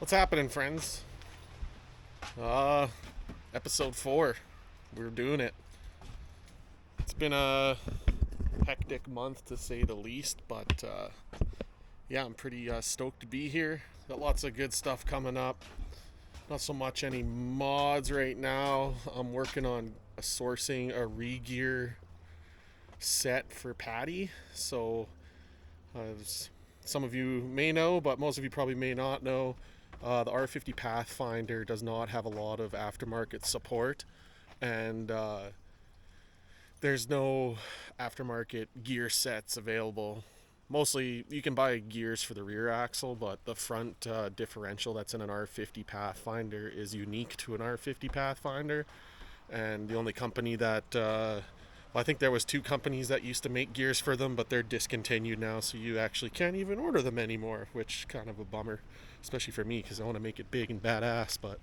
What's happening, friends? Episode 4. We're doing it. It's been a hectic month to say the least, but yeah, I'm pretty stoked to be here. Got lots of good stuff coming up. Not so much any mods right now. I'm working on sourcing a re-gear set for Patty. So some of you may know, but most of you probably may not know, the R50 Pathfinder does not have a lot of aftermarket support, and there's no aftermarket gear sets available. Mostly you can buy gears for the rear axle, but the front differential that's in an R50 Pathfinder is unique to an R50 Pathfinder, and the only company that I think there was 2 companies that used to make gears for them, but they're discontinued now, so you actually can't even order them anymore, which kind of a bummer, especially for me because I want to make it big and badass. But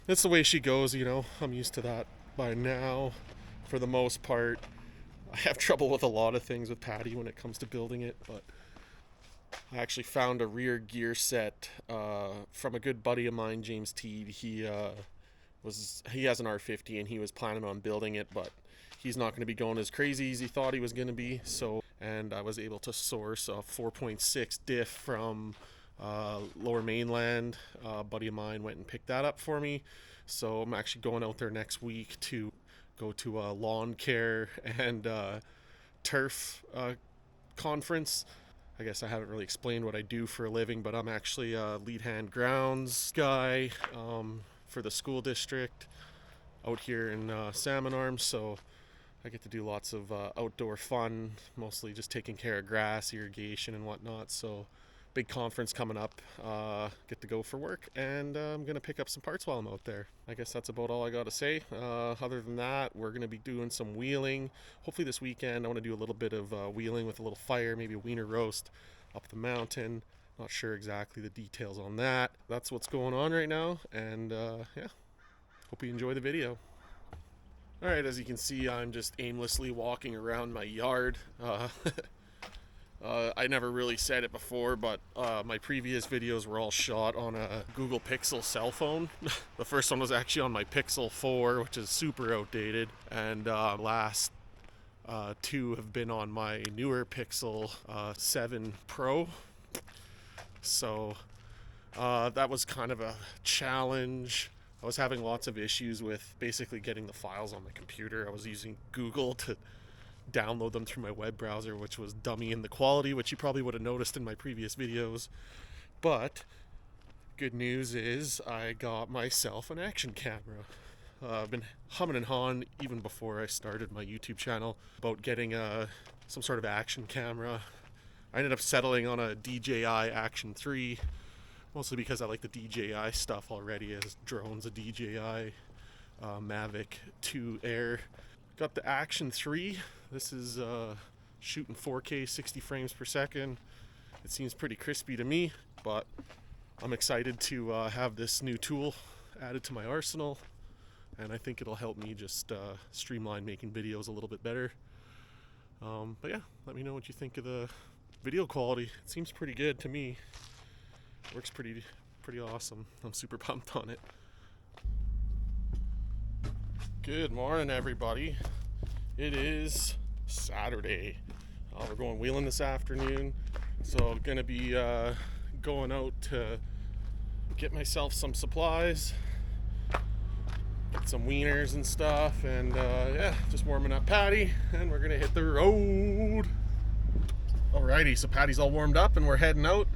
it's the way she goes, you know. I'm used to that by now for the most part. I have trouble with a lot of things with Patty when it comes to building it, but I actually found a rear gear set from a good buddy of mine, James Teed. He has an R50 and he was planning on building it, but he's not going to be going as crazy as he thought he was going to be. And I was able to source a 4.6 diff from Lower Mainland. A buddy of mine went and picked that up for me. So I'm actually going out there next week to go to a lawn care and turf conference. I guess I haven't really explained what I do for a living, but I'm actually a lead hand grounds guy for the school district out here in Salmon Arms, so I get to do lots of outdoor fun, mostly just taking care of grass, irrigation and whatnot. So big conference coming up, get to go for work, and I'm gonna pick up some parts while I'm out there. I guess that's about all I got to say. Other than that, we're gonna be doing some wheeling hopefully this weekend. I want to do a little bit of wheeling with a little fire, maybe a wiener roast up the mountain. Not sure exactly the details on that. That's what's going on right now, and yeah, hope you enjoy the video. Alright, as you can see, I'm just aimlessly walking around my yard. I never really said it before, but my previous videos were all shot on a Google Pixel cell phone. The first one was actually on my Pixel 4, which is super outdated, and last 2 have been on my newer Pixel 7 Pro. So that was kind of a challenge. I was having lots of issues with basically getting the files on the computer. I was using Google to download them through my web browser, which was dummy in the quality, which you probably would have noticed in my previous videos. But good news is I got myself an action camera. I've been humming and hawing even before I started my YouTube channel about getting some sort of action camera. I ended up settling on a DJI Action 3, mostly because I like the DJI stuff already, as drones, a DJI Mavic 2 Air. Got the Action 3. This is shooting 4K 60 frames per second. It seems pretty crispy to me, but I'm excited to have this new tool added to my arsenal, and I think it'll help me just streamline making videos a little bit better. But yeah, let me know what you think of the video quality. It seems pretty good to me. Works pretty awesome. I'm super pumped on it. Good morning, everybody. It is Saturday. We're going wheeling this afternoon, so I'm gonna be going out to get myself some supplies, get some wieners and stuff, and yeah, just warming up Patty, and we're gonna hit the road. Alrighty, so Patty's all warmed up and we're heading out.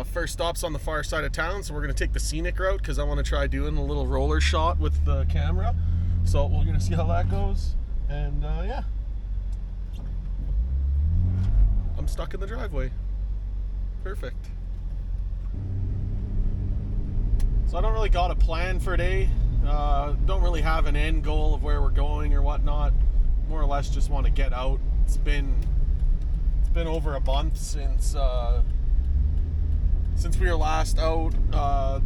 First stop's on the far side of town, so we're gonna take the scenic route because I want to try doing a little roller shot with the camera. So we're gonna see how that goes, and yeah, I'm stuck in the driveway. Perfect. So I don't really got a plan for today. Don't really have an end goal of where we're going or whatnot. More or less just want to get out. It's been over a month since we were last out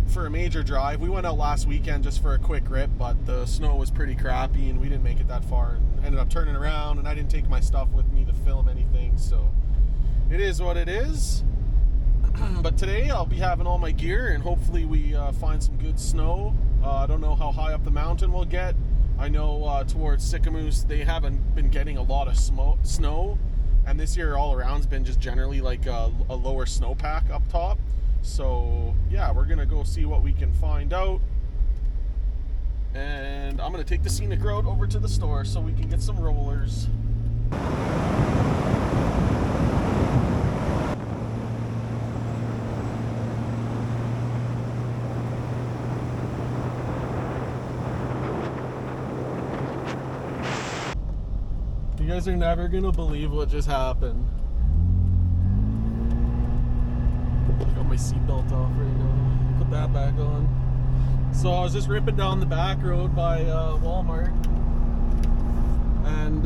for a major drive. We went out last weekend just for a quick rip, but the snow was pretty crappy and we didn't make it that far, and ended up turning around, and I didn't take my stuff with me to film anything, so it is what it is. But today I'll be having all my gear, and hopefully we find some good snow. I don't know how high up the mountain we'll get. I know towards Sycamoose they haven't been getting a lot of snow, and this year all around's been just generally like a lower snowpack up top. So yeah, we're gonna go see what we can find out, and I'm gonna take the scenic route over to the store so we can get some rollers. You guys are never gonna believe what just happened. I got my seatbelt off right now. Put that back on. So I was just ripping down the back road by Walmart, and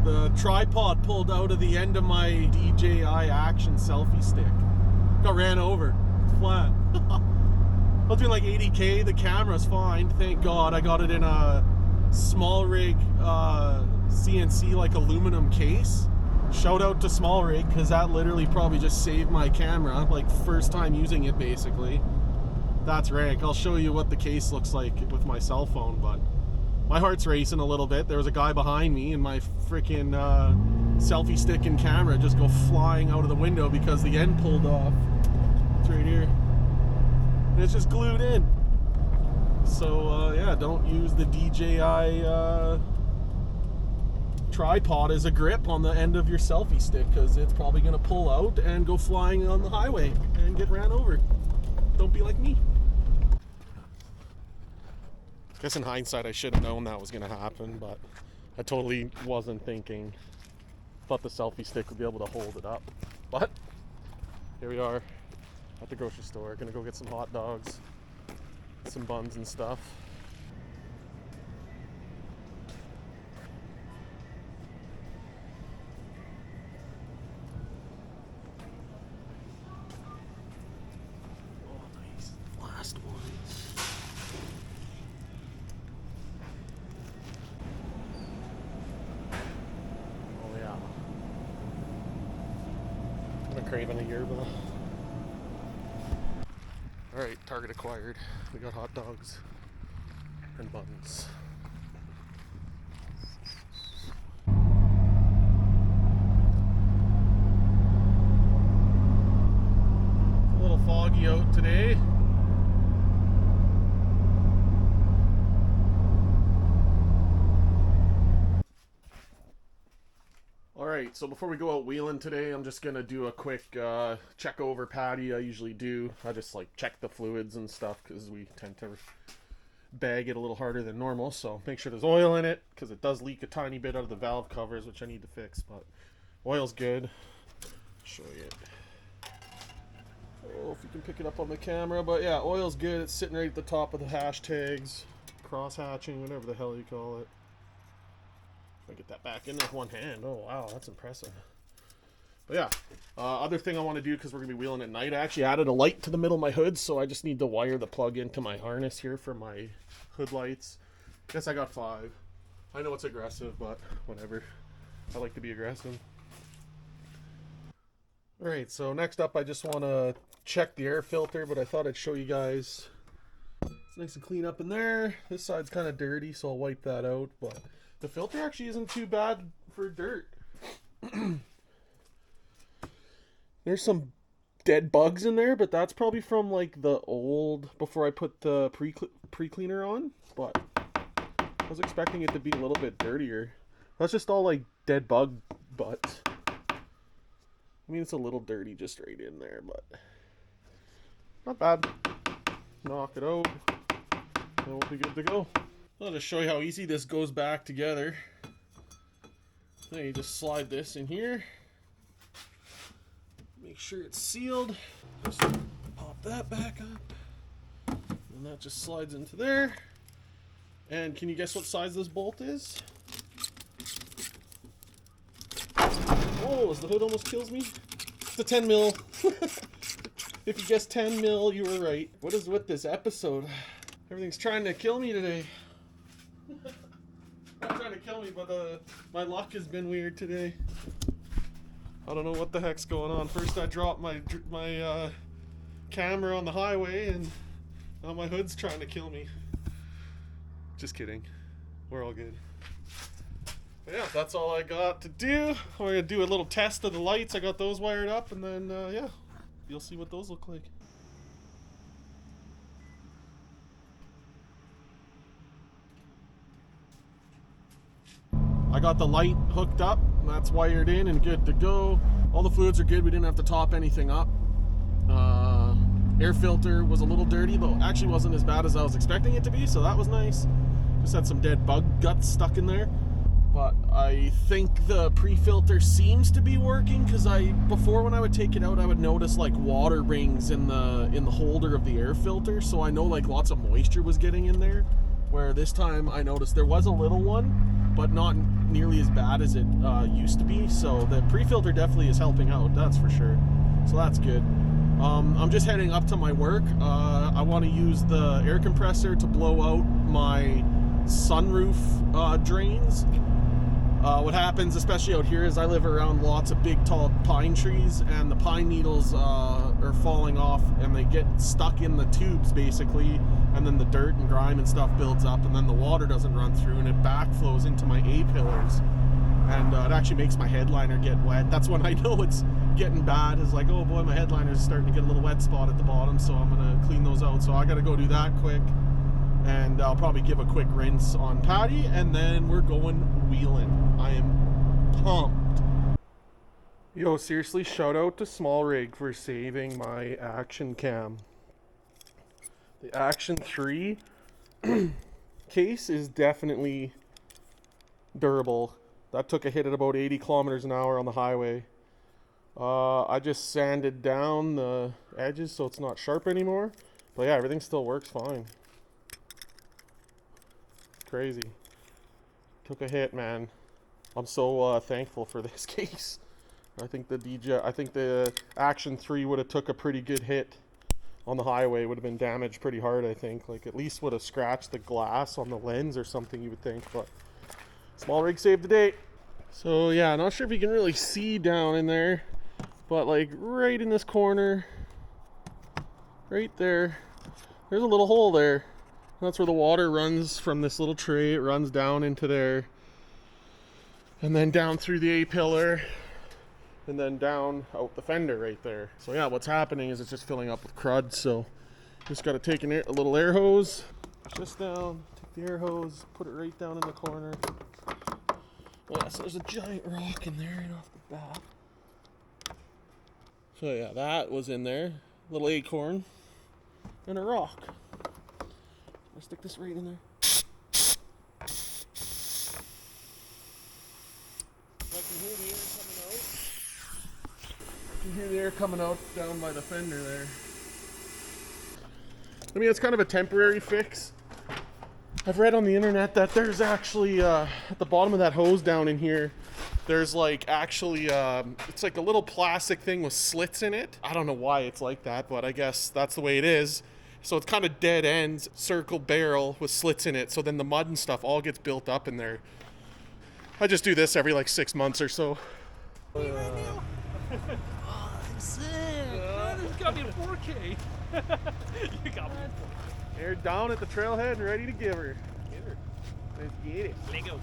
the tripod pulled out of the end of my DJI Action selfie stick. Got ran over. It's flat. I was doing like 80K. The camera's fine. Thank God. I got it in a small rig CNC like aluminum case. Shout out to small rig, because that literally probably just saved my camera, like first time using it basically. That's rank. I'll show you what the case looks like with my cell phone, but my heart's racing a little bit. There was a guy behind me, and my freaking selfie stick and camera just go flying out of the window because the end pulled off. It's right here, and it's just glued in. So yeah, don't use the DJI tripod as a grip on the end of your selfie stick, because it's probably going to pull out and go flying on the highway and get ran over. Don't be like me. I guess in hindsight I should have known that was going to happen, but I totally wasn't thinking. Thought the selfie stick would be able to hold it up. But here we are at the grocery store. Gonna go get some hot dogs, some buns and stuff. Oh, nice. Last ones. Oh yeah. I've been craving a yerba. Alright, target acquired. We got hot dogs and buns. It's a little foggy out today. Alright, so before we go out wheeling today, I'm just gonna do a quick check over Patty. I usually do. I just like check the fluids and stuff, because we tend to bag it a little harder than normal. So make sure there's oil in it, because it does leak a tiny bit out of the valve covers, which I need to fix, but oil's good. I'll show you it. Oh, if you can pick it up on the camera, but yeah, oil's good. It's sitting right at the top of the hashtags, cross hatching, whatever the hell you call it. I get that back in with one hand. Oh wow, that's impressive. But yeah, other thing I want to do, because we're gonna be wheeling at night, I actually added a light to the middle of my hood, so I just need to wire the plug into my harness here for my hood lights. Guess I got 5. I know it's aggressive, but whatever. I like to be aggressive. Alright, so next up I just want to check the air filter, but I thought I'd show you guys. It's nice and clean up in there. This side's kind of dirty, so I'll wipe that out, but the filter actually isn't too bad for dirt. There's some dead bugs in there, but that's probably from like the old, before I put the pre-cleaner on, but I was expecting it to be a little bit dirtier. That's just all like dead bug butts. I mean, it's a little dirty just right in there, but not bad. Knock it out, and we'll be good to go. I'll just show you how easy this goes back together. Then you just slide this in here. Make sure it's sealed. Just pop that back up. And that just slides into there. And can you guess what size this bolt is? Oh, the hood almost kills me. It's a 10 mil. If you guessed 10 mil, you were right. What is with this episode? Everything's trying to kill me today. Not trying to kill me, but my luck has been weird today. I don't know what the heck's going on. First I dropped my camera on the highway, and now my hood's trying to kill me. Just kidding. We're all good. But yeah, that's all I got to do. We're gonna do a little test of the lights. I got those wired up, and then yeah, you'll see what those look like. I got the light hooked up, that's wired in and good to go. All the fluids are good, we didn't have to top anything up. Air filter was a little dirty, but actually wasn't as bad as I was expecting it to be, so that was nice. Just had some dead bug guts stuck in there. But I think the pre-filter seems to be working, because before when I would take it out, I would notice like water rings in the holder of the air filter, so I know like lots of moisture was getting in there. Where this time I noticed there was a little one, but not nearly as bad as it used to be. So the pre-filter definitely is helping out, that's for sure. So that's good. I'm just heading up to my work. I want to use the air compressor to blow out my sunroof drains. What happens, especially out here, is I live around lots of big tall pine trees, and the pine needles are falling off and they get stuck in the tubes basically, and then the dirt and grime and stuff builds up, and then the water doesn't run through and it backflows into my A-pillars, and it actually makes my headliner get wet. That's when I know it's getting bad. It's like, oh boy, my headliner is starting to get a little wet spot at the bottom, so I'm gonna clean those out. So I gotta go do that quick, and I'll probably give a quick rinse on Patty, and then we're going wheeling. I am pumped. Yo, seriously, shout out to Small Rig for saving my action cam. The Action 3 case is definitely durable. That took a hit at about 80 kilometers an hour on the highway. I just sanded down the edges so it's not sharp anymore. But yeah, everything still works fine. Crazy. Took a hit, man. I'm so thankful for this case. I think the Action 3 would have took a pretty good hit on the highway. Would have been damaged pretty hard, I think. Like, at least would have scratched the glass on the lens or something, you would think. But Small Rig saved the day. So yeah, not sure if you can really see down in there, but like right in this corner, right there, there's a little hole there. That's where the water runs from this little tray. It runs down into there, and then down through the A-pillar, and then down out the fender right there. So yeah, what's happening is it's just filling up with crud. So just got to take a little air hose, push this down, take the air hose, put it right down in the corner. Yeah, so there's a giant rock in there right off the bat. So yeah, that was in there. Little acorn and a rock. I'll stick this right in there. I can hear the air coming out. You can hear the air coming out down by the fender there. I mean, it's kind of a temporary fix. I've read on the internet that there's actually, at the bottom of that hose down in here, there's like actually, it's like a little plastic thing with slits in it. I don't know why it's like that, but I guess that's the way it is. So it's kind of dead ends, circle barrel with slits in it. So then the mud and stuff all gets built up in there. I just do this every like 6 months or so. Oh, I'm sick. This got me in 4K. You got me. They're down at the trailhead and ready to give her. Get her. Let's get it. Let go.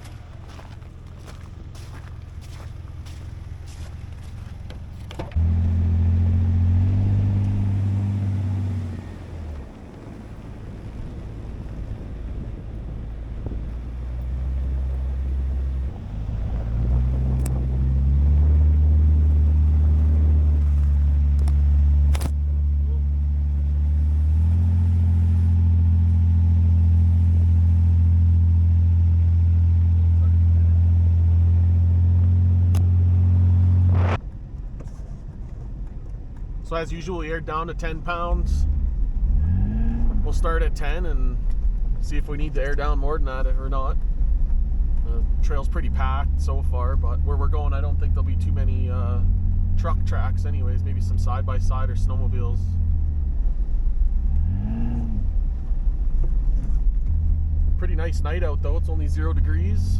So as usual, we aired down to 10 pounds. We'll start at 10 and see if we need to air down more than that or not. The trail's pretty packed so far, but where we're going, I don't think there'll be too many truck tracks anyways. Maybe some side-by-side or snowmobiles. Pretty nice night out though. It's only 0 degrees.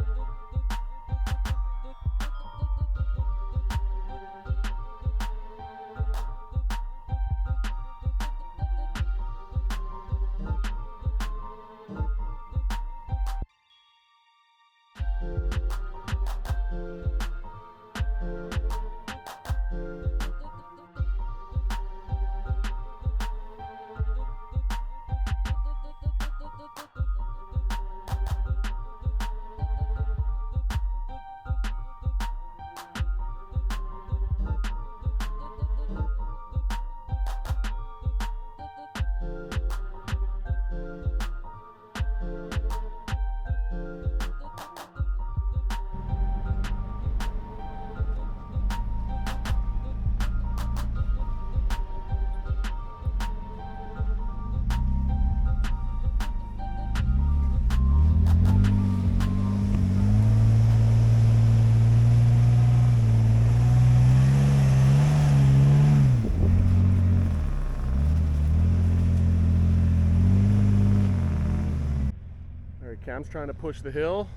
Cam's trying to push the hill,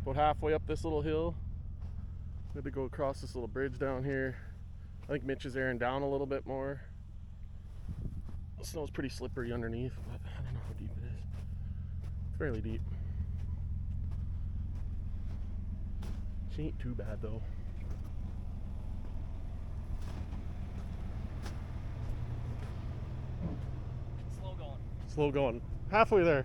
about halfway up this little hill. We had to go across this little bridge down here. I think Mitch is airing down a little bit more. The snow's pretty slippery underneath, but I don't know how deep it is. It's fairly deep. She ain't too bad though. Slow going. Slow going. Halfway there.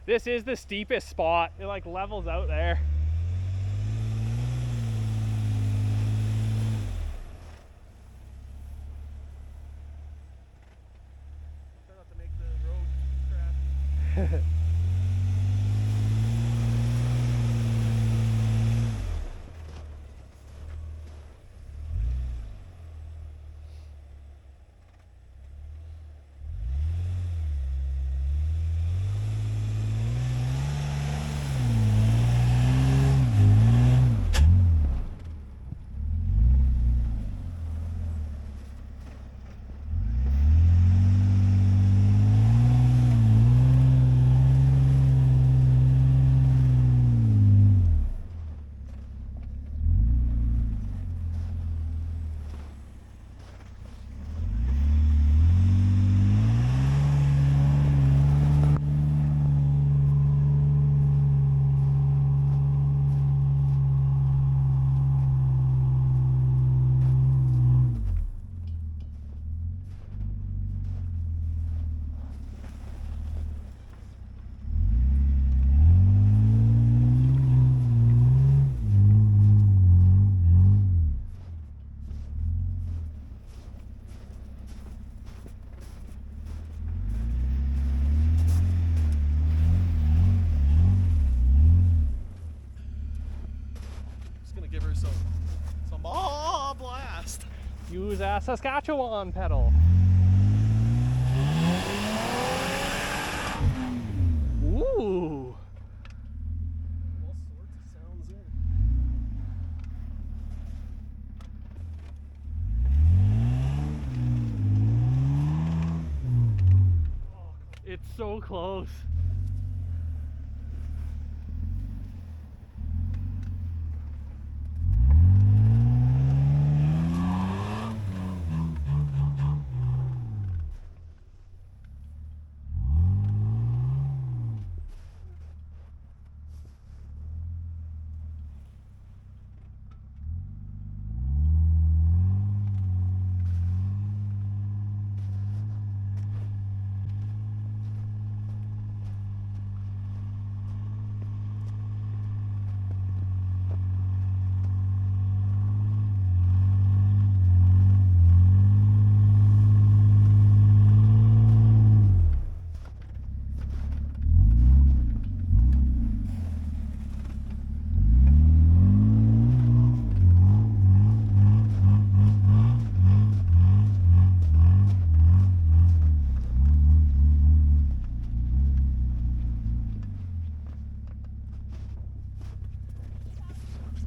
This is the steepest spot. It like levels out there. Try not to make the road crappy. Give her some blast. Use a Saskatchewan pedal. Ooh. All sorts of sounds in. Oh, close.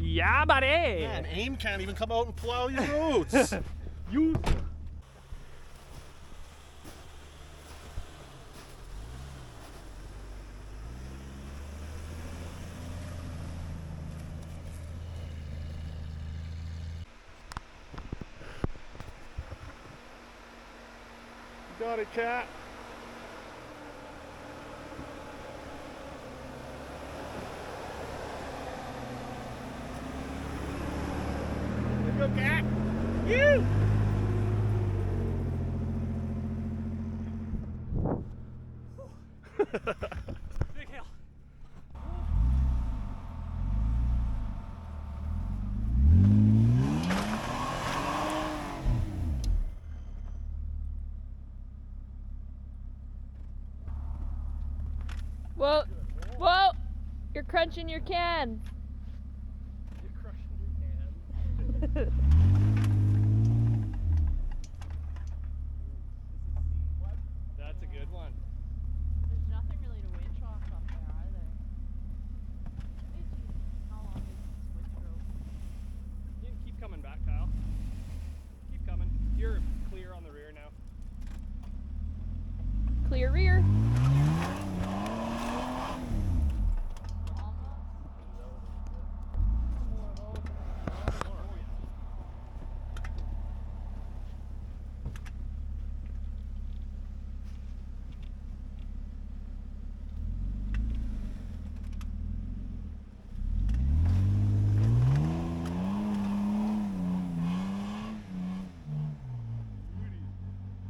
Yeah, buddy. Man, AIM can't even come out and plow your roads. You. Got it, cat. There you go, cat. You. Big hill. Whoa, whoa! You're crunching your can. You're crushing your hand. That's a good one. There's nothing really to winch off up there either. Hey, geez, how long is this winch rope? You can keep coming back, Kyle. Keep coming. You're clear on the rear now. Clear rear.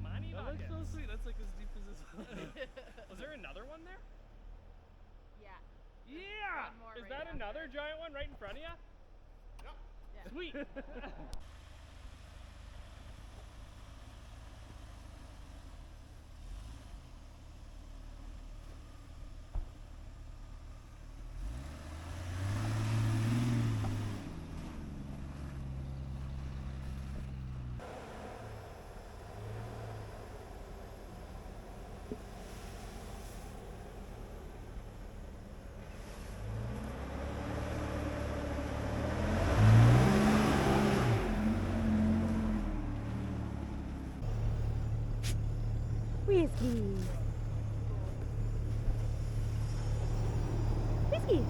Money That looks so buckets. sweet. That's like as deep as this one. Was there another one there? Yeah. Yeah! One more Is right that down another giant one right in front of you? Yeah. Sweet! Whiskey. Whiskey.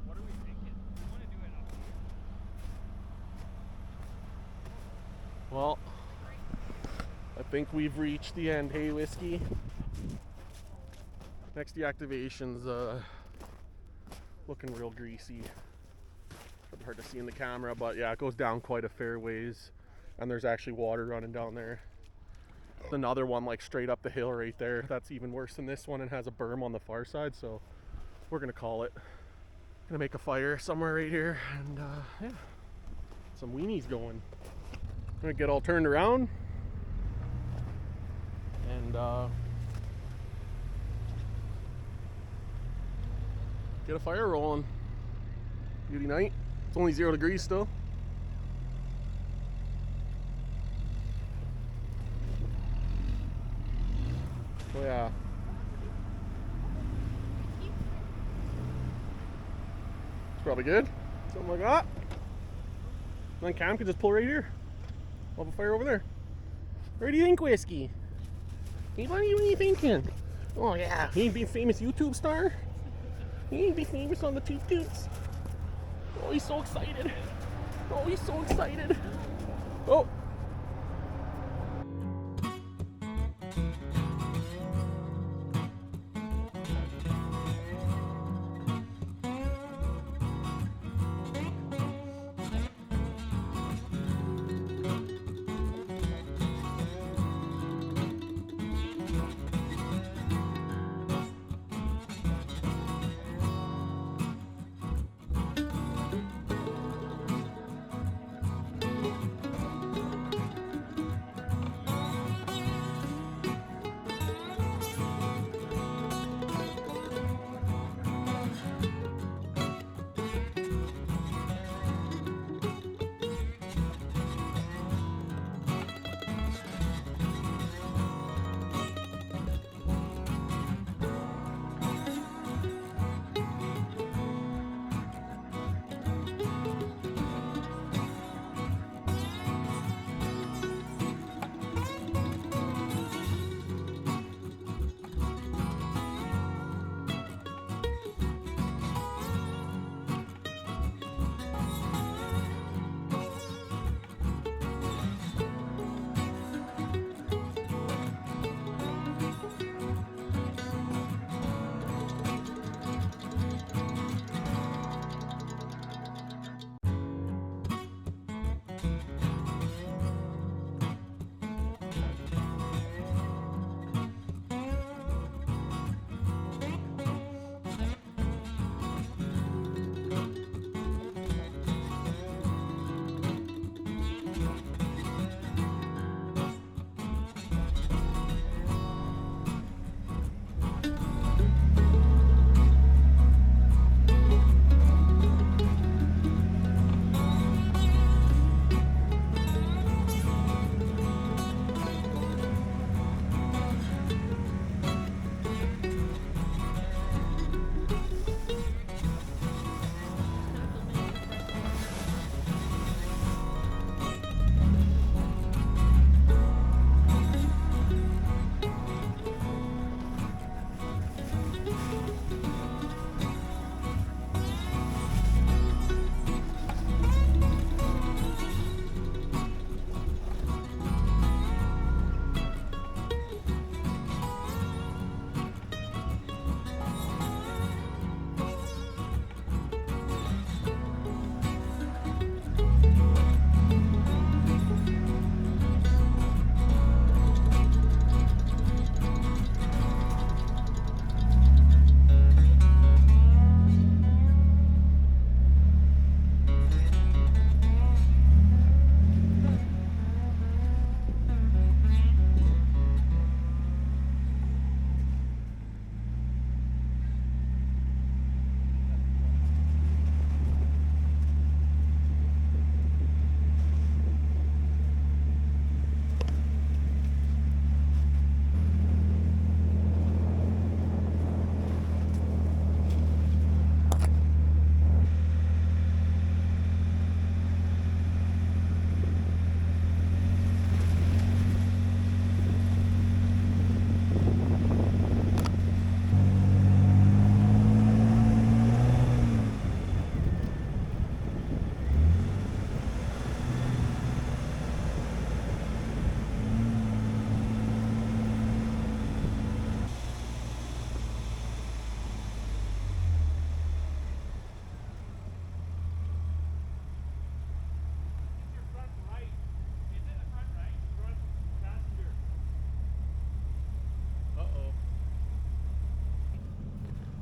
What are we thinking? We want to do it up here. Well, I think we've reached the end. Hey, Whiskey. Next deactivation's looking real greasy. Probably hard to see in the camera, but yeah, it goes down quite a fair ways, and there's actually water running down there. There's another one like straight up the hill right there. That's even worse than this one and has a berm on the far side, so we're gonna call it. Gonna make a fire somewhere right here, and yeah, some weenies going. Gonna get all turned around, and get a fire rolling. Beauty night. It's only 0 degrees still. Oh yeah. It's probably good. Something like that. Then Cam could just pull right here. We'll have a fire over there. Where do you think, Whiskey? Hey buddy, what are you thinking? Oh yeah, he ain't be a famous YouTube star? He ain't be famous on the Toot Toots. Oh, he's so excited. Oh, he's so excited. Oh.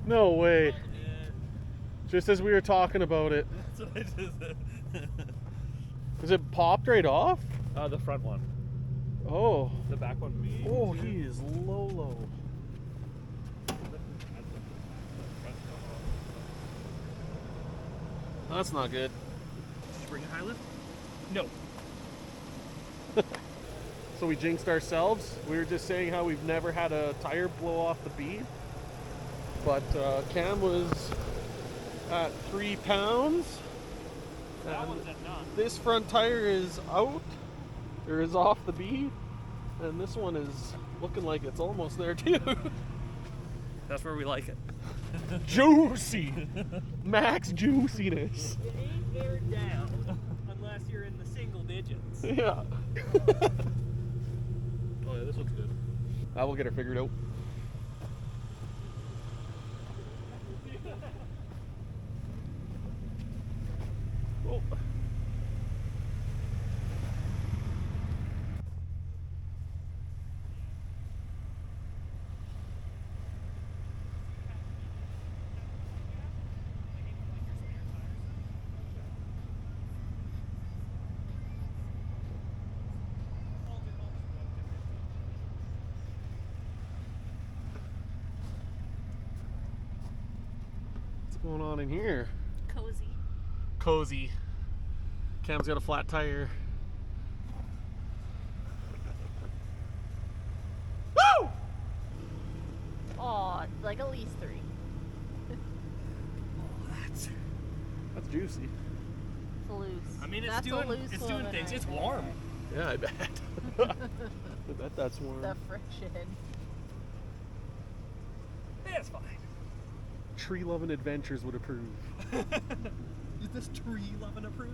No way. Just as we were talking about it. That's what I just said. Is it popped right off? The front one. Oh. The back one, me. Oh, he is low. That's not good. Did you bring a high lift? No. So we jinxed ourselves. We were just saying how we've never had a tire blow off the bead. But Cam was at 3 pounds. That And one's at none. this front tire is out. Or is off the bead. And this one is looking like it's almost there too. That's where we like it. Juicy! Max juiciness. It ain't there down unless you're in the single digits. Yeah. Oh yeah, this looks good. I will get her figured out. Oh. What's going on in here? Cozy. Cozy. Cam's got a flat tire. Woo! Oh, like at least 3. That's juicy. It's loose. I mean, it's That's a doing loose it's doing living things. right It's there. warm. Yeah, I bet. I bet that's warm. The friction. Yeah, it's fine. Tree Loving Adventures would approve. Is this tree loving approved?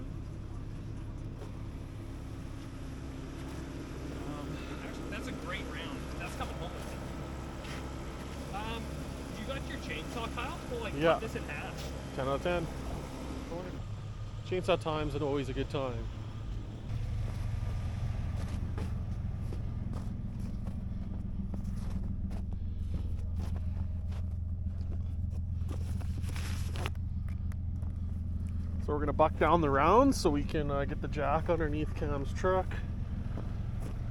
Actually, that's a great round. That's coming home with me. You got your chainsaw, Kyle? We'll like Yeah. cut this in half. 10 out of 10. Chainsaw times are always a good time. So we're gonna buck down the round so we can get the jack underneath Cam's truck.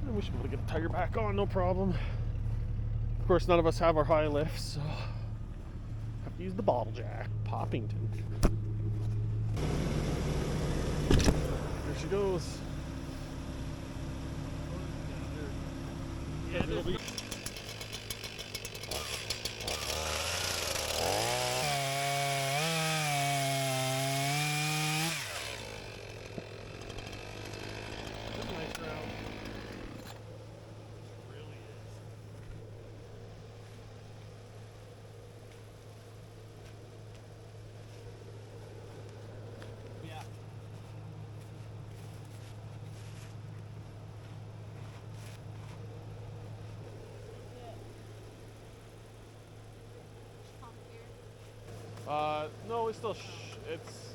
And we should be able to get the tire back on, no problem. Of course, none of us have our high lifts, so have to use the bottle jack. Poppington. There she goes. Yeah, there's Nice round. really is. Yeah. No, it's still it's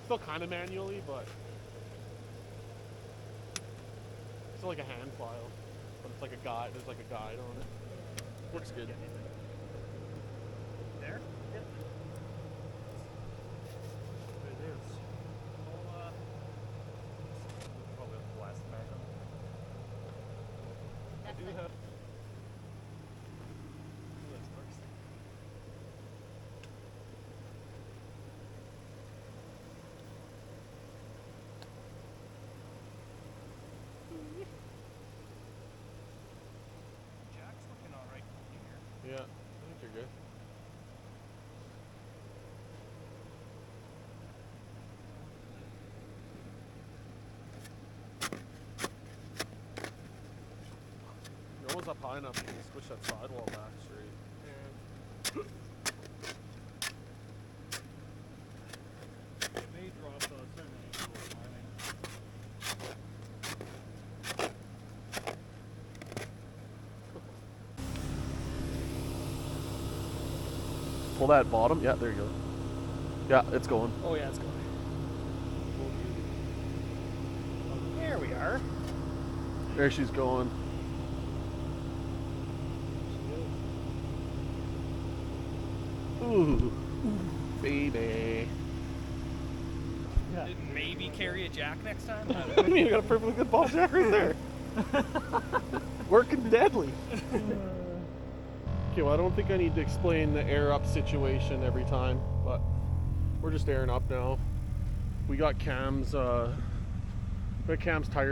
still kind of manually, but it's still like a hand file. But it's like a guide. There's like a guide on it. Works good. There? Yep. There it is. We'll, Probably have the plastic back on. I do have. Jack's looking alright here. Yeah, I think you're good. You're almost up high enough you can squish that sidewall back straight. It may drop a certain angle of timing. Pull that bottom. Yeah, there you go. Yeah, it's going. Oh yeah, it's going. There we are. There she's going. Ooh, baby. maybe carry a jack next time. What do you mean? You got a perfectly good ball jack right there. Working deadly. Okay, well, I don't think I need to explain the air up situation every time, but we're just airing up now. We got Cam's tire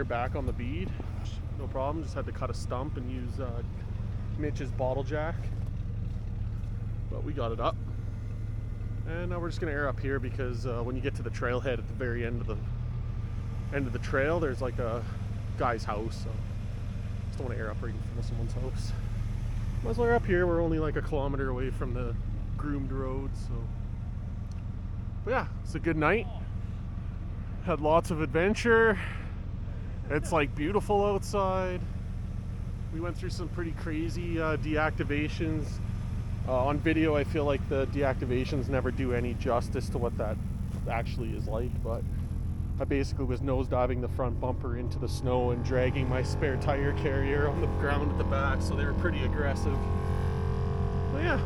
back on the bead. No problem. Just had to cut a stump and use Mitch's bottle jack, but we got it up. And now we're just gonna air up here because when you get to the trailhead at the very end of the trail, there's like a guy's house. So just don't want to air up right in front of someone's house. Might as well air up here. We're only like a kilometer away from the groomed road. So, but yeah, it's a good night. Had lots of adventure. It's like beautiful outside. We went through some pretty crazy deactivations. On video, I feel like the deactivations never do any justice to what that actually is like, but I basically was nosediving the front bumper into the snow and dragging my spare tire carrier on the ground at the back, so they were pretty aggressive. But yeah,